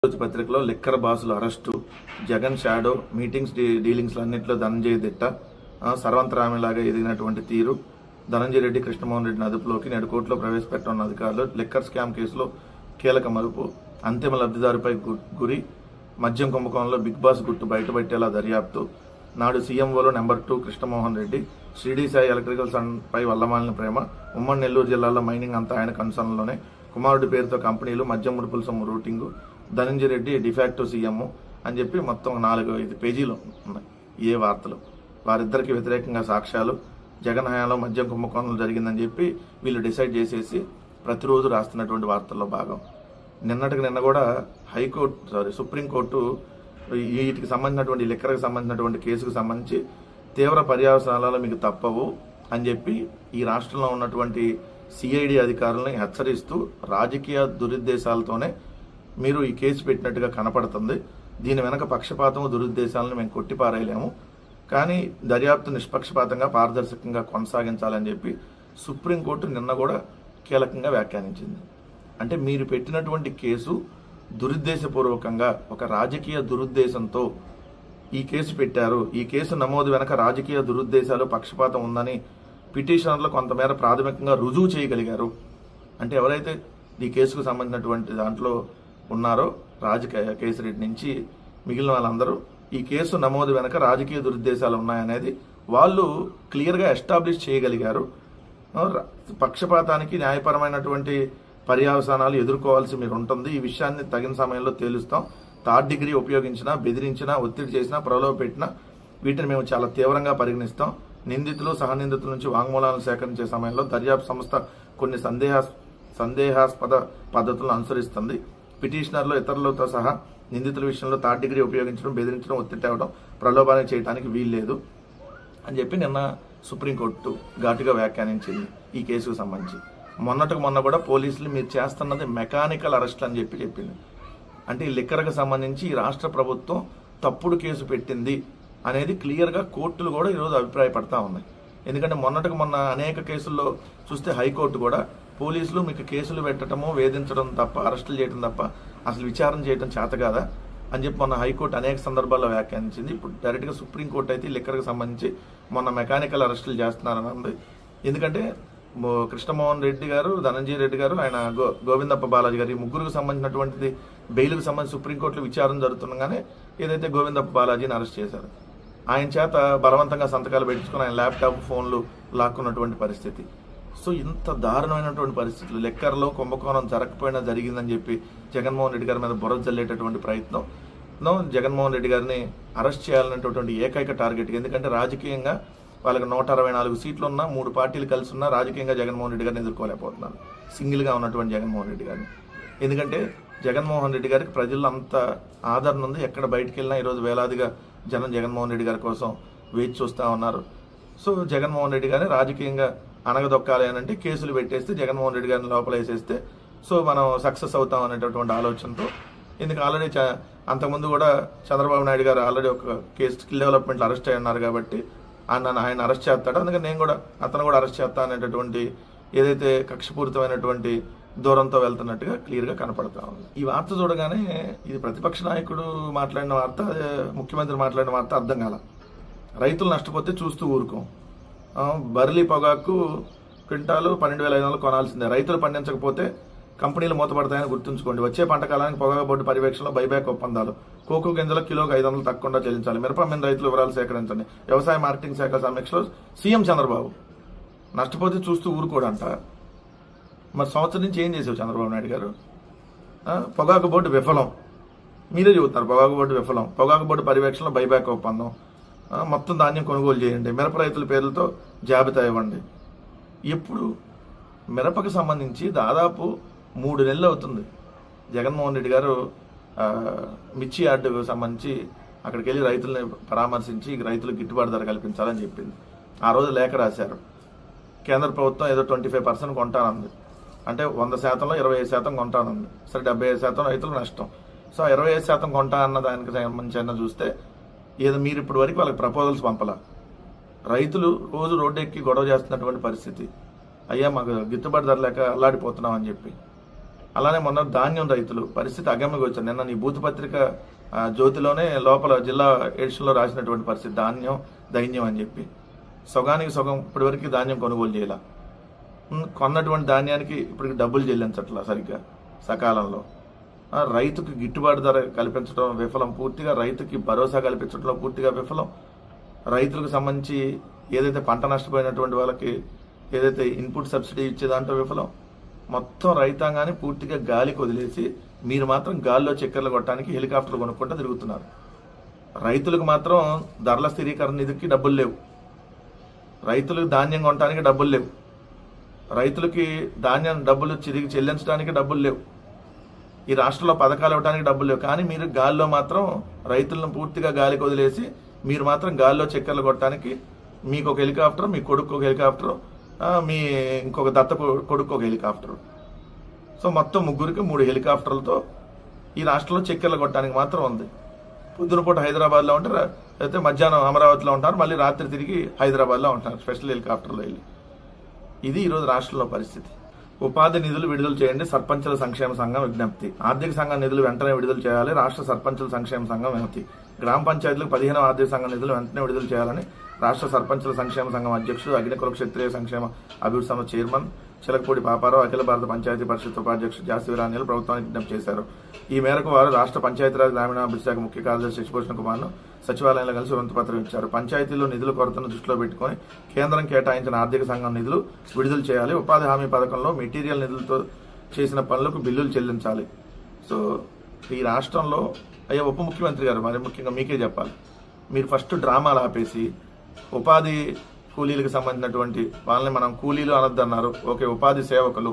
పత్రికలో లిక్కర్ బాసుల arrest, Jagan shadow, meetings dealings అన్నింటిలో ధనంజయ దిట్ట, సర్వంతరామిలాగా ఎదిగినటువంటి తీరు, ధనంజయ రెడ్డి, కృష్ణమోహన్ రెడ్డిని అదుపులోకి నేడు కోర్టులో ప్రవేశపెట్టనున్న అధికారులు, లిక్కర్ స్కామ్ కేసులో కీలక మలుపు, అంతిమ లబ్ధిదారుపై గురి, మద్యం కుంభకోణంలో బిగ్ బాస్ గుట్టు బయటపెట్టేలా దర్యాప్తు, నాడు సీఎంఓలో నెంబర్ 2 కృష్ణమోహన్ రెడ్డి, షిరిడి సాయి ఎలక్ట్రికల్స్ పై వల్లమాలిన ప్రేమ, ఉమ్మడి నెల్లూరు జిల్లాలో మైనింగ్ అంతా ఆయన కన్సర్న్లోనే, కుమారుడి పేరుతో కంపెనీలు, మద్యం ముడుపుల సొమ్ము రూటింగు, ధనంజయ రెడ్డి డిఫాక్టో సీఎం అని చెప్పి మొత్తం 4-5 పేజీలు ఉన్నాయి ఏ వార్తలు. వారిద్దరికి వ్యతిరేకంగా సాక్ష్యాలు, జగన్ హయాంలో మద్యం కుంభకోణాలు జరిగిందని చెప్పి వీళ్ళు డిసైడ్ చేసేసి ప్రతిరోజు రాస్తున్నటువంటి వార్తల్లో భాగం. నిన్న కూడా సుప్రీంకోర్టు వీటికి సంబంధించినటువంటి లిక్కర్కి సంబంధించినటువంటి కేసుకు సంబంధించి తీవ్ర పర్యవసానాలు మీకు తప్పవు అని చెప్పి ఈ రాష్ట్రంలో ఉన్నటువంటి సిఐడి అధికారులను హెచ్చరిస్తూ రాజకీయ దురుద్దేశాలతోనే మీరు ఈ కేసు పెట్టినట్టుగా కనపడుతుంది. దీని వెనక పక్షపాతం, దురుద్దేశాలను మేము కొట్టిపారేయలేము, కానీ దర్యాప్తు నిష్పక్షపాతంగా, పారదర్శకంగా కొనసాగించాలని చెప్పి సుప్రీంకోర్టు నిన్న కూడా కీలకంగా వ్యాఖ్యానించింది. అంటే మీరు పెట్టినటువంటి కేసు దురుద్దేశపూర్వకంగా ఒక రాజకీయ దురుద్దేశంతో ఈ కేసు పెట్టారు, ఈ కేసు నమోదు వెనక రాజకీయ దురుద్దేశాలు, పక్షపాతం ఉందని పిటిషనర్లు కొంతమేర ప్రాథమికంగా రుజువు చేయగలిగారు. అంటే ఎవరైతే ఈ కేసుకు సంబంధించినటువంటి దాంట్లో ఉన్నారో రాజకీయ కేసిరెడ్డి నుంచి మిగిలిన వాళ్ళందరూ ఈ కేసు నమోదు వెనక రాజకీయ దురుద్దేశాలు ఉన్నాయనేది వాళ్ళు క్లియర్గా ఎస్టాబ్లిష్ చేయగలిగారు. పక్షపాతానికి న్యాయపరమైనటువంటి పర్యవసానాలు ఎదుర్కోవాల్సి మీరు ఉంటుంది. ఈ విషయాన్ని తగిన సమయంలో తేలుస్తాం. 3rd డిగ్రీ ఉపయోగించినా, బెదిరించినా, ఒత్తిడి చేసినా, ప్రలోభ పెట్టినా వీటిని మేము చాలా తీవ్రంగా పరిగణిస్తాం. నిందితులు, సహనిందితుల నుంచి వాంగ్మూలాలను సేకరించే సమయంలో దర్యాప్తు సంస్థ కొన్ని సందేహాస్పద పద్ధతులను అనుసరిస్తుంది. పిటిషనర్లు, ఇతరులతో సహా నిందితుల విషయంలో 3rd డిగ్రీ ఉపయోగించడం, బెదిరించడం, ఒత్తిడి తేవడం, ప్రలోభాన్ని చేయడానికి వీల్లేదు అని చెప్పి నిన్న సుప్రీంకోర్టు ఘాటుగా వ్యాఖ్యానించింది ఈ కేసుకు సంబంధించి. మొన్న కూడా పోలీసులు మీరు చేస్తున్నది మెకానికల్ అరెస్ట్ అని చెప్పింది. అంటే ఈ లిక్కర్కి సంబంధించి ఈ రాష్ట్ర ప్రభుత్వం తప్పుడు కేసు పెట్టింది అనేది క్లియర్గా కోర్టులు కూడా ఈరోజు అభిప్రాయపడతా ఉన్నాయి. ఎందుకంటే మొన్న అనేక కేసుల్లో చూస్తే హైకోర్టు కూడా పోలీసులు మీకు కేసులు పెట్టడము, వేధించడం తప్ప, అరెస్టులు చేయడం తప్ప అసలు విచారణ చేయడం చేత కాదా అని చెప్పి మొన్న హైకోర్టు అనేక సందర్భాల్లో వ్యాఖ్యానించింది. ఇప్పుడు డైరెక్ట్గా సుప్రీంకోర్టు అయితే లిక్కర్కి సంబంధించి మొన్న మెకానికల్ అరెస్టులు చేస్తున్నారని ఉంది. ఎందుకంటే కృష్ణమోహన్ రెడ్డి గారు, ధనంజయ రెడ్డి గారు, ఆయన గోవిందప్ప బాలాజీ గారు, ఈ ముగ్గురికి సంబంధించినటువంటిది బెయిల్కి సంబంధించి సుప్రీంకోర్టులో విచారణ జరుగుతుండగానే ఏదైతే గోవిందప్ప బాలాజీని అరెస్ట్ చేశారు, ఆయన చేత బలవంతంగా సంతకాలు పెట్టించుకుని ఆయన ల్యాప్టాప్, ఫోన్లు లాక్కున్నటువంటి పరిస్థితి. సో ఇంత దారుణమైనటువంటి పరిస్థితులు, లెక్కర్లో కుంభకోణం జరగకపోయినా జరిగిందని చెప్పి జగన్మోహన్ రెడ్డి గారి మీద బురద జల్లేటటువంటి ప్రయత్నం, జగన్మోహన్ రెడ్డి గారిని అరెస్ట్ చేయాలనేటటువంటి ఏకైక టార్గెట్. ఎందుకంటే రాజకీయంగా వాళ్ళకి 164 సీట్లు ఉన్నా, 3 పార్టీలు కలిసి ఉన్నా రాజకీయంగా జగన్మోహన్ రెడ్డి గారిని ఎదుర్కోలేకపోతున్నారు, సింగిల్గా ఉన్నటువంటి జగన్మోహన్ రెడ్డి గారిని. ఎందుకంటే జగన్మోహన్ రెడ్డి గారికి ప్రజల్లో అంత ఆదరణ ఉంది. ఎక్కడ బయటికి వెళ్ళినా ఈరోజు వేలాదిగా జనం జగన్మోహన్ రెడ్డి గారి కోసం వేచి చూస్తూ ఉన్నారు. సో జగన్మోహన్ రెడ్డి గారిని రాజకీయంగా అనగదొక్కాలి అని అంటే కేసులు పెట్టేస్తే, జగన్మోహన్ రెడ్డి గారిని లోపల వేసేస్తే సో మనం సక్సెస్ అవుతాం అనేటటువంటి ఆలోచనతో. ఎందుకు ఆల్రెడీ అంతకుముందు కూడా చంద్రబాబు నాయుడు గారు ఆల్రెడీ ఒక కేసు స్కిల్ డెవలప్మెంట్లో అరెస్ట్ అయి ఉన్నారు కాబట్టి ఆయన అరెస్ట్ చేస్తాడు, అందుకని అతను కూడా అరెస్ట్ చేస్తా అనేటటువంటి ఏదైతే కక్షపూరితమైనటువంటి దూరంతో వెళ్తున్నట్టుగా క్లియర్గా కనపడతా ఉంది. ఈ వార్త చూడగానే ఇది ప్రతిపక్ష నాయకుడు మాట్లాడిన వార్త, ముఖ్యమంత్రి మాట్లాడిన వార్త అర్థం కాల. రైతులు నష్టపోతే చూస్తూ ఊరుకోం. బర్లీ పొగాకు క్వింటాలు 12,500 కొనాల్సిందే. రైతులు పండించకపోతే కంపెనీలు మూతపడతాయని గుర్తుంచుకోండి. వచ్చే పంట కాలానికి పొగాకు బోర్డు పర్యవేక్షణలో బైబ్యాక్ ఒప్పందాలు. కోకో గింజల కిలోకి 500 తక్కువ చెల్లించాలి. మిరప మీద రైతుల వివరాలు సేకరించండి. వ్యవసాయ మార్కెటింగ్ శాఖ సమీక్షలో సీఎం చంద్రబాబు. నష్టపోతే చూస్తూ ఊరుకోడంట. మరి సంవత్సరం నుంచి ఏం చేసావు చంద్రబాబు నాయుడు గారు? పొగాకు బోర్డు విఫలం, మీరే చెబుతున్నారు. పొగాకు బోర్డు విఫలం, పొగాకు బోర్డు పర్యవేక్షణలో బైబ్యాక్ ఒప్పందం, మొత్తం ధాన్యం కొనుగోలు చేయండి, మిరప రైతుల పేర్లతో జాబితా ఇవ్వండి. ఎప్పుడు మిరపకు సంబంధించి దాదాపు 3 నెలలు అవుతుంది. జగన్మోహన్ రెడ్డి గారు మిర్చి యార్డుకు సంబంధించి అక్కడికి వెళ్ళి రైతుల్ని పరామర్శించి రైతులకు గిట్టుబాటు ధర కల్పించాలని చెప్పింది. ఆ రోజు లేఖ రాశారు. కేంద్ర ప్రభుత్వం ఏదో 25% కొంటానంది. అంటే 100%లో 25% కొంటానంది. సరే 75% రైతులు నష్టం. సో 25% కొంటా అన్న దానికి సంబంధించి చూస్తే ఏదో మీరు ఇప్పటి వరకు వాళ్ళకి ప్రపోజల్స్ పంపలా. రైతులు రోజు రోడ్డు ఎక్కి గొడవ చేస్తున్నటువంటి పరిస్థితి. అయ్యా మాకు గిట్టుబాటు ధర లేక అల్లాడిపోతున్నాం అని చెప్పి అలానే మొన్న ధాన్యం రైతులు పరిస్థితి అగమ్యకు వచ్చారు. నిన్న నీ బూత్ పత్రిక జ్యోతిలోనే లోపల జిల్లా ఎడిషన్లో రాసినటువంటి పరిస్థితి ధాన్యం దైన్యం అని చెప్పి సగానికి సగం ఇప్పటివరకు ధాన్యం కొనుగోలు చేయాల. కొన్నటువంటి ధాన్యానికి ఇప్పటికి డబ్బులు చెల్లించట్లా సరిగ్గా సకాలంలో. రైతుకి గిట్టుబాటు ధర కల్పించడం విఫలం, పూర్తిగా రైతుకి భరోసా కల్పించడంలో పూర్తిగా విఫలం. రైతులకు సంబంధించి ఏదైతే పంట నష్టపోయినటువంటి వాళ్ళకి ఏదైతే ఇన్పుట్ సబ్సిడీ ఇచ్చేదాంట్లో విఫలం. మొత్తం రైతాంగాన్ని పూర్తిగా గాలికి వదిలేసి మీరు మాత్రం గాల్లో చక్కెరలు కొట్టడానికి హెలికాప్టర్లు కొనుక్కుంటూ తిరుగుతున్నారు. రైతులకు మాత్రం ధరల స్థిరీకరణ నిధికి డబ్బులు లేవు, రైతులకు ధాన్యం కొనడానికి డబ్బులు లేవు, రైతులకి ధాన్యం డబ్బులు తిరిగి చెల్లించడానికి డబ్బులు లేవు, ఈ రాష్ట్రంలో పథకాలు ఇవ్వడానికి డబ్బులు లేవు. కానీ మీరు గాల్లో మాత్రం రైతులను పూర్తిగా గాలికి వదిలేసి మీరు మాత్రం గాల్లో చక్కెరలు కొట్టడానికి మీకు ఒక హెలికాప్టర్, మీ కొడుకు ఒక హెలికాప్టర్, మీ ఇంకొక దత్త కొడుకు ఒక హెలికాప్టర్. సో మొత్తం ముగ్గురికి 3 హెలికాప్టర్లతో ఈ రాష్ట్రంలో చక్కెరలు కొట్టడానికి మాత్రం ఉంది. పొద్దునపూట హైదరాబాద్లో ఉంటారు, అయితే మధ్యాహ్నం అమరావతిలో ఉంటారు, మళ్ళీ రాత్రి తిరిగి హైదరాబాద్లో ఉంటారు స్పెషల్ హెలికాప్టర్లో వెళ్ళి. ఇది ఈరోజు రాష్ట్రంలో పరిస్థితి. ఉపాధి నిధులు విడుదల చేయండి సర్పంచుల సంక్షేమ సంఘం విజ్ఞప్తి. ఆర్థిక సంఘం నిధులు వెంటనే విడుదల చేయాలి రాష్ట్ర సర్పంచుల సంక్షేమ సంఘం వినతి. గ్రామ పంచాయతీలకు 15వ ఆర్థిక సంఘం నిధులు వెంటనే విడుదల చేయాలని రాష్ట్ర సర్పంచుల సంక్షేమ సంఘం అధ్యక్షుడు, అగ్నికుల క్షత్రియ సంక్షేమ అభివృద్ధి సంస్థ చైర్మన్ చిలకపూడి పాపారావు, అఖిల భారత పంచాయతీ పరిషత్ ఉపాధ్యక్షుడు జాసి వీరాంజనేయులు ప్రభుత్వానికి విజ్ఞప్తి చేశారు. ఈ మేరకు వారు రాష్ట్ర పంచాయతీరాజ్ గ్రామీణాభివృద్ధి శాఖ ముఖ్య కార్యదర్శి శశిభూషణ్ కుమార్ను సచివాలయంలో కలిసి వినతిపత్రం ఇచ్చారు. పంచాయతీల్లో నిధుల కొరతను దృష్టిలో పెట్టుకుని కేంద్రం కేటాయించిన ఆర్థిక సంఘం నిధులు విడుదల చేయాలి. ఉపాధి హామీ పథకంలో మెటీరియల్ నిధులతో చేసిన పనులకు బిల్లులు చెల్లించాలి. సో ఈ రాష్ట్రంలో అయ్యా ఉప ముఖ్యమంత్రి గారు, మరి ముఖ్యంగా మీకే చెప్పాలి, మీరు ఫస్ట్ డ్రామాలు ఆపేసి ఉపాధి కూలీలకు సంబంధించినటువంటి వాళ్ళని మనం కూలీలు అనొద్దన్నారు, ఓకే ఉపాధి సేవకులు